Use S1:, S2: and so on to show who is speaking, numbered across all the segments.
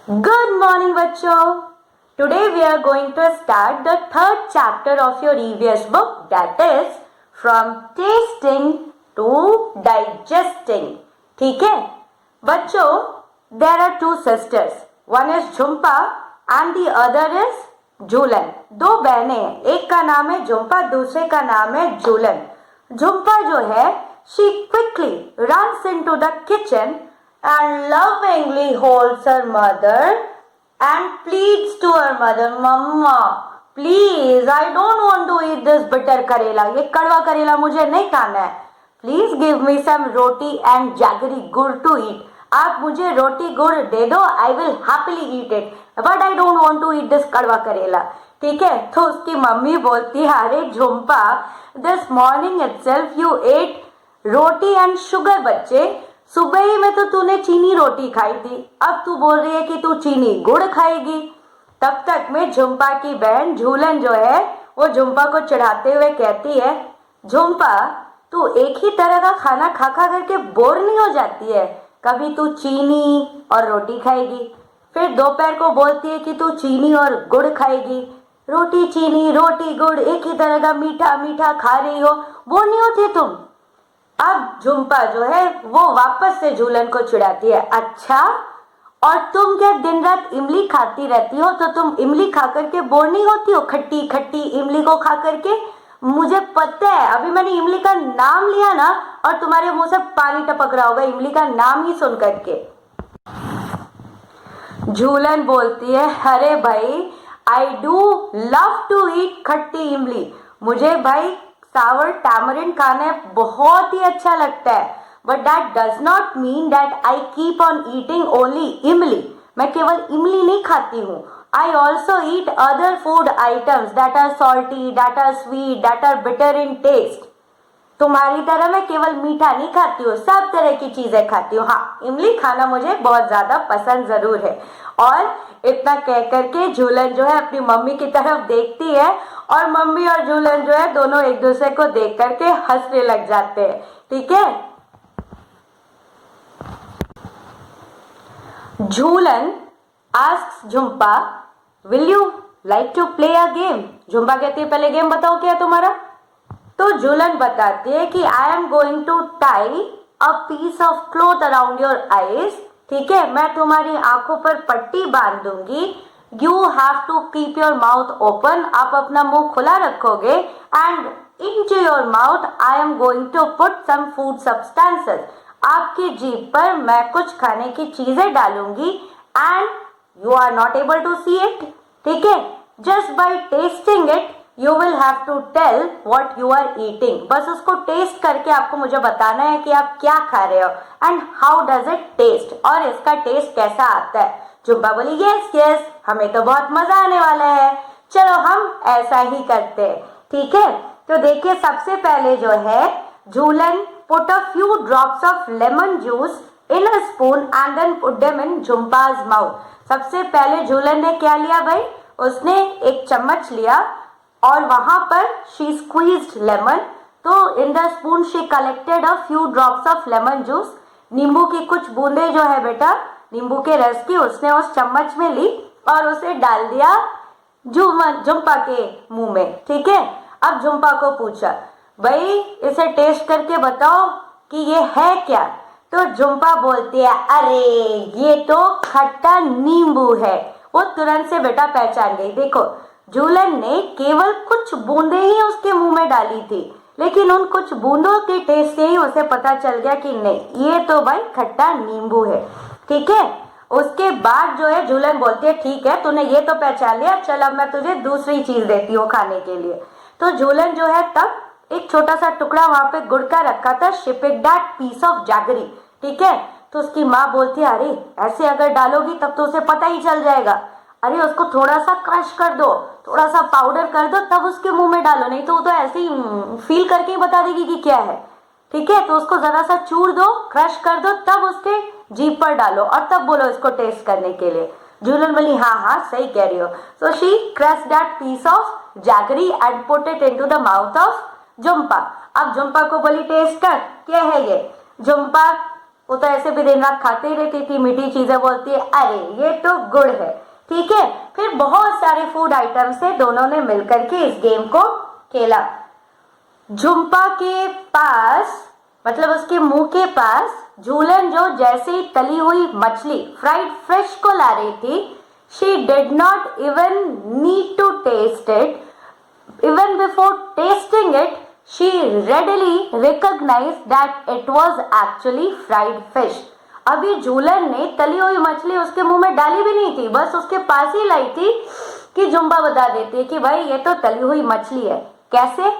S1: Good morning, बच्चों. Today we are going to start the third chapter of your EVS book, that is from tasting to digesting. ठीक है बच्चों? There are two sisters. One is Jhumpa and the other is Jhulan. दो बहनें हैं, एक का नाम है झुम्पा, दूसरे का नाम है झूलन. झुम्पा जो है, she quickly runs into the kitchen and lovingly holds her mother and pleads to her mother, "Mama, please, I don't want to eat this bitter करेला. ये कड़वा करेला मुझे नहीं खाना है. Please give me some roti and jaggery गुड़ to eat. आप मुझे रोटी गुड़ दे दो. I will happily eat it. But I don't want to eat this कड़वा करेला." ठीक है, तो उसकी मम्मी बोलती है, अरे Jhumpa, this morning itself you ate roti and sugar. बच्चे, सुबह ही में तो तूने चीनी रोटी खाई थी, अब तू बोल रही है कि तू चीनी गुड़ खाएगी. तब तक में झुम्पा की बहन झूलन जो है वो झुम्पा को चिढ़ाते हुए कहती है, झुम्पा, तू एक ही तरह का खाना खा खा करके बोर नहीं हो जाती है? कभी तू चीनी और रोटी खाएगी, फिर दोपहर को बोलती है कि तू चीनी और गुड़ खाएगी. रोटी चीनी रोटी गुड़ एक ही तरह का मीठा मीठा खा रही हो, बोर नहीं होती तुम? अब झुम्पा जो है वो वापस से झूलन को चिढ़ाती है, अच्छा, और तुम क्या दिन रात इमली खाती रहती हो, तो तुम इमली खा करके बोर नहीं होती हो? खट्टी खट्टी इमली को खा करके मुझे पता है, अभी मैंने इमली का नाम लिया ना और तुम्हारे मुंह से पानी टपक रहा होगा इमली का नाम ही सुन करके. झूलन बोलती है, अरे भाई, I do love to eat खट्टी इमली. मुझे भाई सावर टैमरिन खाना बहुत ही अच्छा लगता है, but that does not mean that I keep on eating only imli. मैं केवल इमली नहीं खाती हूँ. I also eat other food items that are salty, that are sweet, that are bitter in taste. तुम्हारी तरह मैं केवल मीठा नहीं खाती हूँ, सब तरह की चीजें खाती हूँ. हाँ, इमली खाना मुझे बहुत ज्यादा पसंद जरूर है. और इतना कह करके झूलन जो है अपनी मम्मी की तरफ देखती है और मम्मी और झूलन जो है दोनों एक दूसरे को देख करके हंसने लग जाते हैं. ठीक है. Jhulan asks Jhumpa, will you like to play a game? Jhumpa कहती है, पहले गेम बताओ क्या तुम्हारा. तो झूलन बताती है कि I am going to tie a piece of cloth around your eyes. ठीक है, मैं तुम्हारी आंखों पर पट्टी बांध दूंगी. You have to keep your mouth open. आप अपना मुंह खुला रखोगे. And into your mouth I am going to put some food substances. आपकी जीभ पर मैं कुछ खाने की चीजें डालूंगी and you are not able to see it. ठीक है, just bye testing it you will have to tell what you are eating. बस उसको टेस्ट करके आपको मुझे बताना है कि आप क्या खा रहे हो and how does it taste, और इसका टेस्ट कैसा आता है. झुम्पा बोली, यस यस, हमें तो बहुत मजा आने वाला है, चलो हम ऐसा ही करते हैं. ठीक है, तो देखिए सबसे पहले जो है झूलन put a few drops of lemon juice in a spoon and then put them in झुम्पा's mouth. सबसे पहले झूलन ने क्या लिया भाई, उसने एक चम्मच लिया और वहां पर she squeezed lemon. तो in the spoon she collected a few drops of lemon juice. नींबू की कुछ बूंदे जो है बेटा नींबू के रस की उसने उस चम्मच में ली और उसे डाल दिया झुम्पा के मुंह में. ठीक है, अब झुम्पा को पूछा, भाई इसे टेस्ट करके बताओ कि ये है क्या. तो झुम्पा बोलती है, अरे ये तो खट्टा नींबू है. वो तुरंत से बेटा पहचान गई. देखो, झूलन ने केवल कुछ बूंदे ही उसके मुंह में डाली थी, लेकिन उन कुछ बूंदों के टेस्ट से ही उसे पता चल गया कि नहीं, ये तो भाई खट्टा नींबू है. ठीक है, उसके बाद जो है झूलन बोलती है, ठीक है तूने ये तो पहचान लिया, चल अब मैं तुझे दूसरी चीज देती हूँ खाने के लिए. तो झूलन जो है तब एक छोटा सा टुकड़ा वहां पे गुड़ का रखा था. She picked that piece of jaggery. ठीक है, तो उसकी माँ बोलती है, अरे ऐसे अगर डालोगी तब तो उसे पता ही चल जाएगा. अरे उसको थोड़ा सा क्रश कर दो, थोड़ा सा पाउडर कर दो, तब उसके मुंह में डालो, नहीं तो वो तो ऐसे ही फील करके ही बता देगी कि क्या है. ठीक है, तो उसको जरा सा चूर दो, क्रश कर दो, तब उसके जीभ पर डालो और तब बोलो इसको टेस्ट करने के लिए. झूलन बोली, हाँ हाँ सही कह रही हो. So she crush that piece of jaggery and put it into the mouth of Jhumpa. अब झुम्पा को बोली, टेस्ट कर, क्या है ये. झुम्पा वो तो ऐसे भी दिन रात खाते ही रहती थी, मीठी चीजें बोलती है अरे ये तो गुड़ है, ठीक है। फिर बहुत सारे फूड आइटम से दोनों ने मिलकर के इस गेम को खेला। झुम्पा के पास मतलब उसके मुंह के पास झूलन जो जैसे ही तली हुई मछली फ्राइड फिश को ला रही थी, she did not even need to taste it. Even before tasting it, she readily recognized that it was actually fried fish. अभी झूलन ने तली हुई मछली उसके मुंह में डाली भी नहीं थी, बस उसके पास ही लाई थी कि जुम्बा बता देती है कि भाई ये तो तली हुई मछली है। कैसे?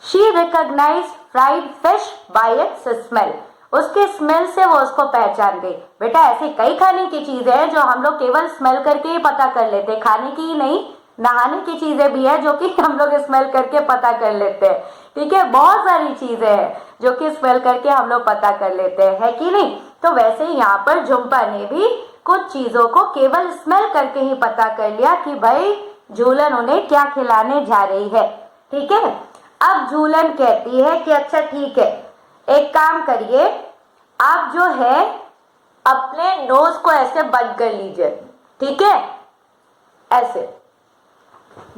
S1: She recognized fried fish by its smell. उसके स्मेल से वो उसको पहचान गई। बेटा ऐसी कई खाने की चीजें हैं जो हम लोग केवल स्मेल करके ही पता कर लेते हैं, खाने की ही नहीं, नहाने की चीजें भी है जो कि हम लोग स्मेल करके पता कर लेते हैं, ठीक है। बहुत सारी चीजें हैं जो कि स्मेल करके हम लोग पता कर लेते हैं, है कि नहीं। तो वैसे ही यहाँ पर झुम्पा ने भी कुछ चीजों को केवल स्मेल करके ही पता कर लिया कि भाई झूलन उन्हें क्या खिलाने जा रही है, ठीक है। अब झूलन कहती है कि अच्छा ठीक है, एक काम करिए, आप जो है अपने नोज को ऐसे बंद कर लीजिए, ठीक है, ऐसे।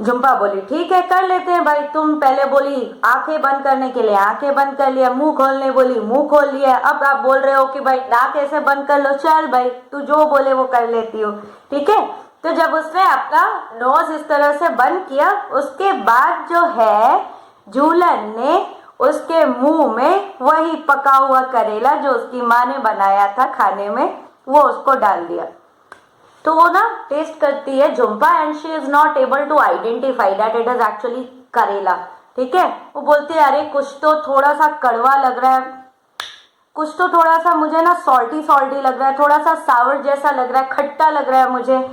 S1: झुम्पा बोली ठीक है कर लेते हैं भाई। तुम पहले बोली आंखें बंद करने के लिए आंखें बंद कर लिया, मुंह खोलने बोली मुंह खोल लिया, अब आप बोल रहे हो कि भाई नाक ऐसे बंद कर लो, चल भाई तू जो बोले वो कर लेती हो, ठीक है। तो जब उसने अपना नोज इस तरह से बंद किया, उसके बाद जो है झूलन ने उसके मुंह में वही पका हुआ करेला जो उसकी माँ ने बनाया था खाने में, वो उसको डाल दिया। तो वो ना टेस्ट करती है Jhumpa and she is not able to identify that it is actually karela, ठीक है। वो बोलती है अरे कुछ तो थोड़ा सा कड़वा लग रहा है, कुछ तो थोड़ा सा मुझे ना सॉल्टी सॉल्टी लग रहा है, थोड़ा सा सावर जैसा लग रहा है, खट्टा लग रहा है मुझे,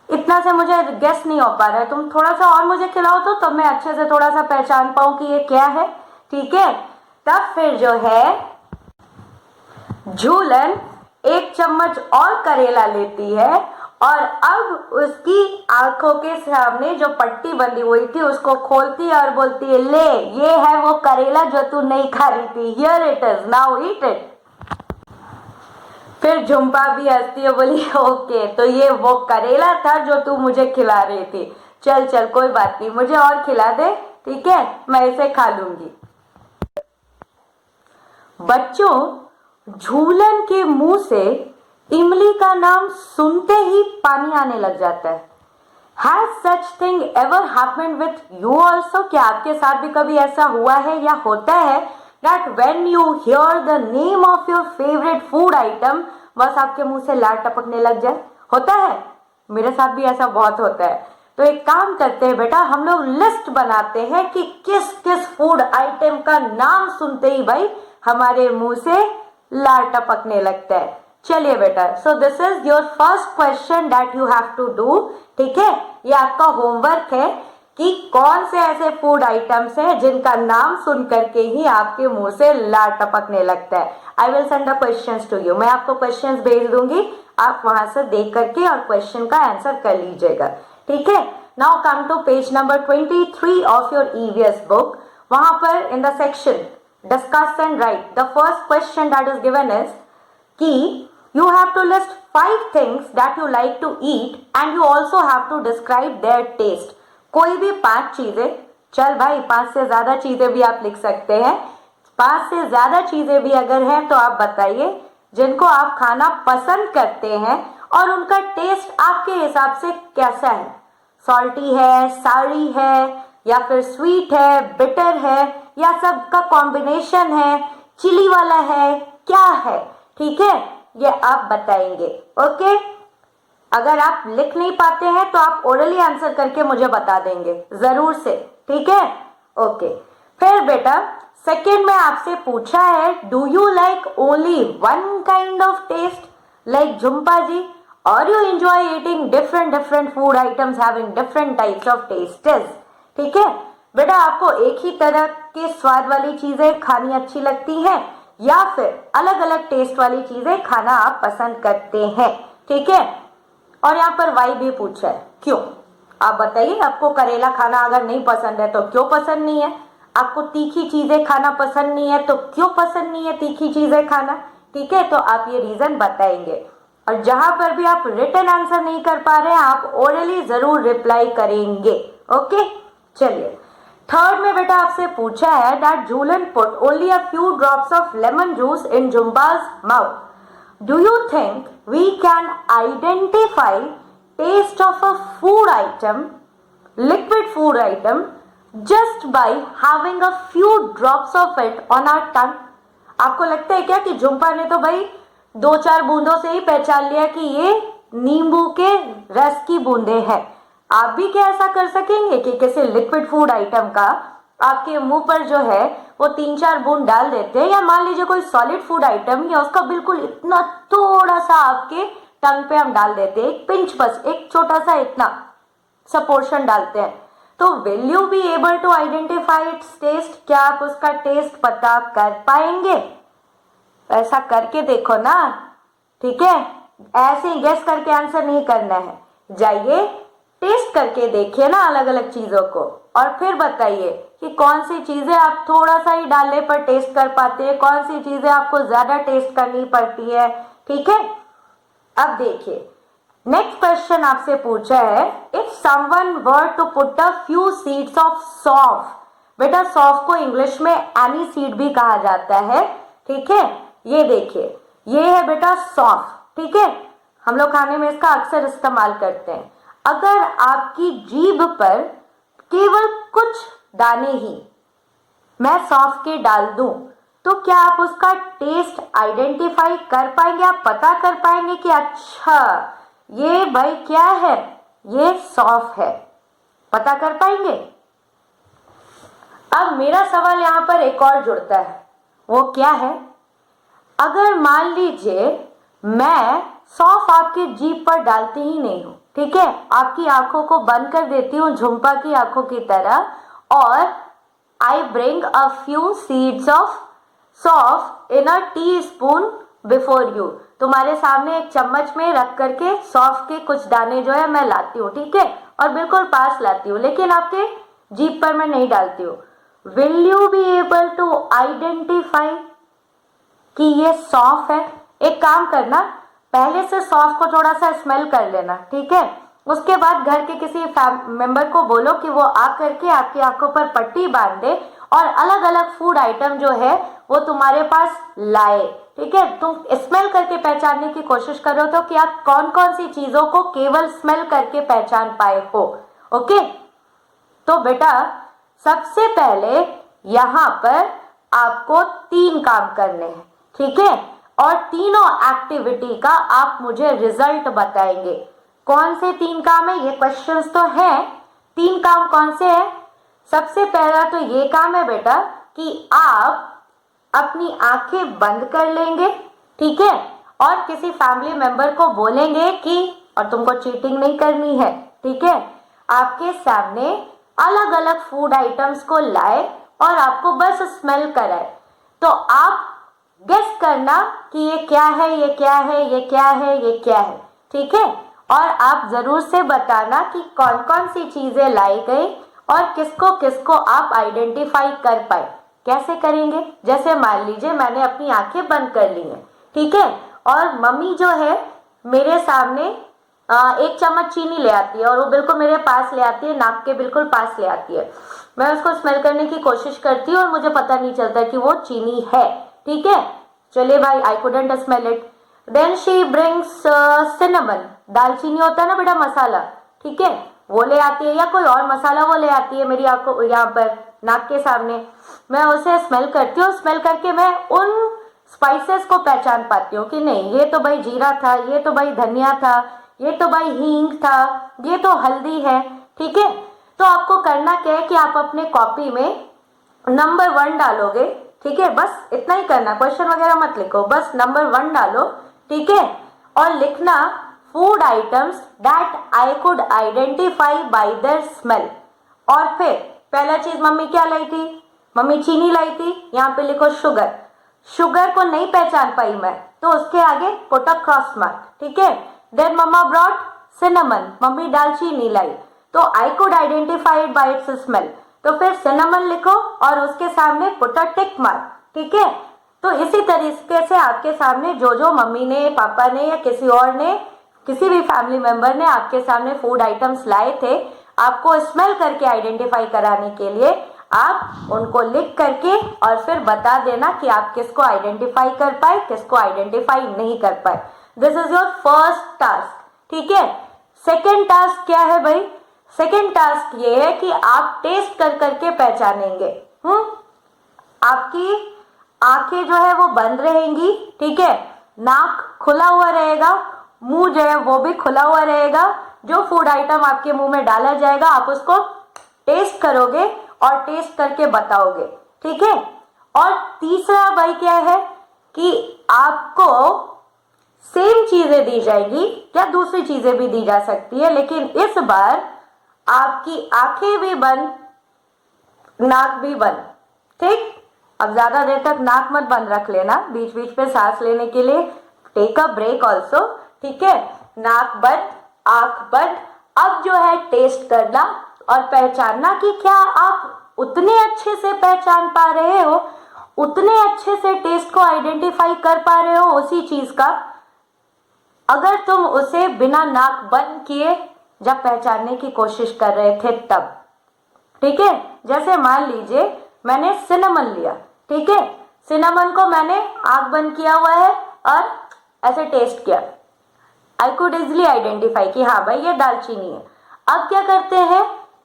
S1: इतना से मुझे गेस नहीं हो पा रहा है, तुम थोड़ा सा और मुझे खिलाओ तो तब मैं अच्छे से थोड़ा सा पहचान पाऊं कि ये क्या है, ठीक है। तब फिर जो है झूलन एक चम्मच और करेला लेती है और अब उसकी आंखों के सामने जो पट्टी बंधी हुई थी उसको खोलती है और बोलती है ले ये है वो करेला जो तू नहीं खा रही थी, here it is, now eat it. फिर झुम्पा भी हंसती है, बोली ओके तो ये वो करेला था जो तू मुझे खिला रही थी, चल चल कोई बात नहीं, मुझे और खिला दे, ठीक है, मैं इसे खा लूंगी। बच्चों झूलन के मुंह से इमली का नाम सुनते ही पानी आने लग जाता है। Has such thing ever happened with you also? क्या आपके साथ भी कभी ऐसा हुआ है या होता है that when you hear the name of your favorite food item बस आपके मुंह से लार टपकने लग जाए? होता है, मेरे साथ भी ऐसा बहुत होता है। तो एक काम करते हैं बेटा, हम लोग लिस्ट बनाते हैं कि किस किस फूड आइटम का नाम सुनते ही भाई हमारे मुंह से लार टपकने लगता है। चलिए बेटा, so this is your first question that you have to do, ठीक है। ये आपका होमवर्क है कि कौन से ऐसे फूड आइटम्स हैं जिनका नाम सुन करके ही आपके मुंह से लार टपकने लगता है। I will send the questions to you, मैं आपको क्वेश्चंस भेज दूंगी, आप वहां से देख करके और क्वेश्चन का आंसर कर लीजिएगा, ठीक है। Now come to page number 23 of your EVS book. वहां पर in the section discuss and write the first question that is given is कि you have to list 5 things that you like to eat and you also have to describe their taste. कोई भी 5 चीजें, चल भाई 5 से ज्यादा चीजें भी आप लिख सकते हैं, 5 से ज्यादा चीजें भी अगर हैं तो आप बताइए जिनको आप खाना पसंद करते हैं और उनका टेस्ट आपके हिसाब से कैसा है, सॉल्टी है, सारी है या फिर स्वीट है, बिटर है या सबका कॉम्बिनेशन है, चिली वाला है, क्या है, ठीक है, ये आप बताएंगे, ओके। अगर आप लिख नहीं पाते हैं तो आप ओरली आंसर करके मुझे बता देंगे जरूर से, ठीक है, ओके। फिर बेटा सेकंड में आपसे पूछा है do you like only one kind of taste like Jhumpa ji और you enjoy eating different food items having different types of tastes, ठीक है। बेटा आपको एक ही तरह के स्वाद वाली चीजें खानी अच्छी लगती हैं या फिर अलग अलग टेस्ट वाली चीजें खाना आप पसंद करते हैं, ठीक है। और यहाँ पर वाई भी पूछा है, क्यों, आप बताइए। आपको करेला खाना अगर नहीं पसंद है तो क्यों पसंद नहीं है, आपको तीखी चीजें खाना पसंद नहीं है तो क्यों पसंद नहीं है तीखी चीजें खाना, ठीक है, तो आप ये रीजन बताएंगे। और जहां पर भी आप रिटन आंसर नहीं कर पा रहे हैं, आप ओरली जरूर रिप्लाई करेंगे। ओके, चलिए थर्ड में बेटा आपसे पूछा है that Jhulan put only a few drops of lemon juice in Jhumpa's mouth. Do you think we can identify taste of a food item, liquid food item, just by having a few drops of it on our tongue? आपको लगता है क्या कि झुम्पा ने तो भाई 2-4 बूंदों से ही पहचान लिया कि ये नींबू के रस की बूंदे हैं? आप भी क्या ऐसा कर सकेंगे कि किसी लिक्विड फूड आइटम का आपके मुंह पर जो है वो 3-4 बूंद डाल देते हैं, या मान लीजिए कोई सॉलिड फूड आइटम या उसका बिल्कुल इतना थोड़ा सा आपके टंग पे हम डाल देते हैं, एक पिंच, बस एक छोटा सा इतना सा पोर्शन डालते हैं, तो will you be able to identify its taste? क्या आप उसका टेस्ट पता कर पाएंगे? ऐसा करके देखो ना, ठीक है, ऐसे ही गेस करके आंसर नहीं करना है, जाइए टेस्ट करके देखिए ना अलग अलग चीजों को, और फिर बताइए कि कौन सी चीजें आप थोड़ा सा ही डालने पर टेस्ट कर पाते हैं, कौन सी चीजें आपको ज्यादा टेस्ट करनी पड़ती है। ठीक है, अब देखिए नेक्स्ट क्वेश्चन आपसे पूछा है, if someone were to put a few seeds of saunf. बेटा सौंफ को इंग्लिश में एनी सीड भी कहा जाता है, ठीक है, ये देखिए ये है बेटा सौंफ, ठीक है, हम लोग खाने में इसका अक्सर इस्तेमाल करते हैं। अगर आपकी जीभ पर केवल कुछ दाने ही मैं सौंफ के डाल दूं, तो क्या आप उसका टेस्ट आइडेंटिफाई कर पाएंगे? आप पता कर पाएंगे कि अच्छा ये भाई क्या है, ये सौंफ है, पता कर पाएंगे? अब मेरा सवाल यहां पर एक और जुड़ता है, वो क्या है, अगर मान लीजिए मैं सौंफ आपकी जीभ पर डालती ही नहीं हूं, ठीक है, आपकी आंखों को बंद कर देती हूं झुम्पा की आंखों की तरह, और I bring a few seeds of सौंफ इन अ टी स्पून बिफोर यू, तुम्हारे सामने एक चम्मच में रख करके सौंफ के कुछ दाने जो है मैं लाती हूँ, ठीक है, और बिल्कुल पास लाती हूँ, लेकिन आपके जीभ पर मैं नहीं डालती हूँ। Will you be able to identify कि ये सौंफ है? एक काम करना, पहले से सौंफ को थोड़ा सा स्मेल कर लेना, ठीक है, उसके बाद घर के किसी मेंबर को बोलो कि वो आ करके आपकी आंखों पर पट्टी बांध दे और अलग अलग फूड आइटम जो है वो तुम्हारे पास लाए, ठीक है। तुम स्मेल करके पहचानने की कोशिश करो तो कि आप कौन कौन सी चीजों को केवल स्मेल करके पहचान पाए हो। ओके, तो बेटा सबसे पहले यहां पर आपको 3 काम करने हैं, ठीक है, और तीनों एक्टिविटी का आप मुझे रिजल्ट बताएंगे। कौन से 3 काम है, ये क्वेश्चंस तो है, 3 काम कौन से है? सबसे पहला तो ये काम है बेटा कि आप अपनी आंखें बंद कर लेंगे, ठीक है, और किसी फैमिली मेंबर को बोलेंगे कि, और तुमको चीटिंग नहीं करनी है, ठीक है, आपके सामने अलग अलग फूड आइटम्स को लाए और आपको बस स्मेल कराए, तो आप गेस करना कि ये क्या है, ये क्या है, ये क्या है, ये क्या है, ठीक है, और आप जरूर से बताना कि कौन कौन सी चीजें लाई गई और किसको किसको आप आइडेंटिफाई कर पाए। कैसे करेंगे? जैसे मान लीजिए मैंने अपनी आंखें बंद कर ली हैं, ठीक है, और मम्मी जो है मेरे सामने 1 चम्मच चीनी ले आती है और वो बिल्कुल मेरे पास ले आती है, नाक के बिल्कुल पास ले आती है। मैं उसको स्मेल करने की कोशिश करती हूँ और मुझे पता नहीं चलता कि वो चीनी है, ठीक है, चलिए भाई, I couldn't smell it. Then she brings cinnamon, दालचीनी होता है ना बेटा मसाला, ठीक है, वो ले आती है, या कोई और मसाला वो ले आती है मेरी आंखों यहाँ पर नाक के सामने। मैं उसे स्मेल करती हूँ, स्मेल करके मैं उन स्पाइसेस को पहचान पाती हूँ कि नहीं ये तो भाई जीरा था, ये तो भाई धनिया था, ये तो भाई हींग था, ये तो हल्दी है, ठीक है। तो आपको करना क्या है कि आप अपने कॉपी में नंबर 1 डालोगे, ठीक है, बस इतना ही करना, क्वेश्चन वगैरह मत लिखो, बस नंबर 1 डालो, ठीक है, और लिखना food items that I could identify bye their smell. और फिर पहला चीज मम्मी क्या लाई थी? मम्मी चीनी लाई थी, यहाँ पे लिखो शुगर, शुगर को नहीं पहचान पाई मैं, तो उसके आगे पुट अ क्रॉस मार्क, ठीक है। देन मम्मा ब्रॉट सिनेमन, मम्मी दालचीनी लाई, तो I could identify it by it's smell, तो फिर सिनेमन लिखो और उसके सामने पुट अ टिक मार्क, ठीक है। तो इसी तरीके से आपके सामने जो जो मम्मी ने, पापा ने या किसी और ने, किसी भी फैमिली मेंबर ने आपके सामने फूड आइटम्स लाए थे, आपको स्मेल करके आइडेंटिफाई कराने के लिए आप उनको लिख करके और फिर बता देना कि आप किसको आइडेंटिफाई कर पाए, किसको आइडेंटिफाई नहीं कर पाए। This is your first task, ठीक है। सेकेंड टास्क क्या है भाई? सेकेंड टास्क ये है कि आप टेस्ट कर करके पहचानेंगे। आपकी आंखें जो है वो बंद रहेंगी, ठीक है, नाक खुला हुआ रहेगा, मुंह जो है वो भी खुला हुआ रहेगा। जो फूड आइटम आपके मुंह में डाला जाएगा आप उसको टेस्ट करोगे और टेस्ट करके बताओगे, ठीक है। और तीसरा भाई क्या है कि आपको सेम चीजें दी जाएगी या दूसरी चीजें भी दी जा सकती है, लेकिन इस बार आपकी आंखें भी बंद, नाक भी बंद, ठीक। अब ज्यादा देर तक नाक मत बंद रख लेना, बीच बीच में सांस लेने के लिए टेक अ ब्रेक ऑल्सो, ठीक है। नाक बंद, आंख बंद। अब जो है टेस्ट करना और पहचानना कि क्या आप उतने अच्छे से पहचान पा रहे हो, उतने अच्छे से टेस्ट को आइडेंटिफाई कर पा रहे हो उसी चीज का, अगर तुम उसे बिना नाक बंद किए जब पहचानने की कोशिश कर रहे थे तब, ठीक है। जैसे मान लीजिए मैंने सिनेमन लिया, ठीक है, सिनेमन को मैंने आंख बंद किया हुआ है और ऐसे टेस्ट किया, आई कुड इजिली आइडेंटिफाई कि हाँ भाई ये दालचीनी है। अब क्या करते हैं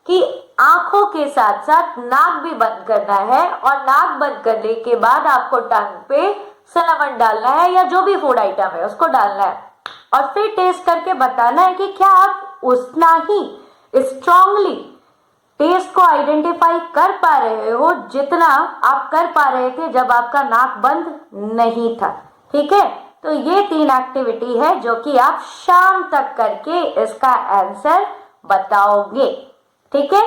S1: कि आंखों के साथ साथ नाक भी बंद करना है और नाक बंद करने के बाद आपको टंग पे सिनेमन डालना है या जो भी फूड आइटम है उसको डालना है और फिर टेस्ट करके बताना है कि क्या आप उतना ही स्ट्रांगली टेस्ट को आइडेंटिफाई कर पा रहे हो जितना आप कर पा रहे थे जब आपका नाक बंद नहीं था, ठीक है। तो ये 3 एक्टिविटी है जो कि आप शाम तक करके इसका आंसर बताओगे, ठीक है।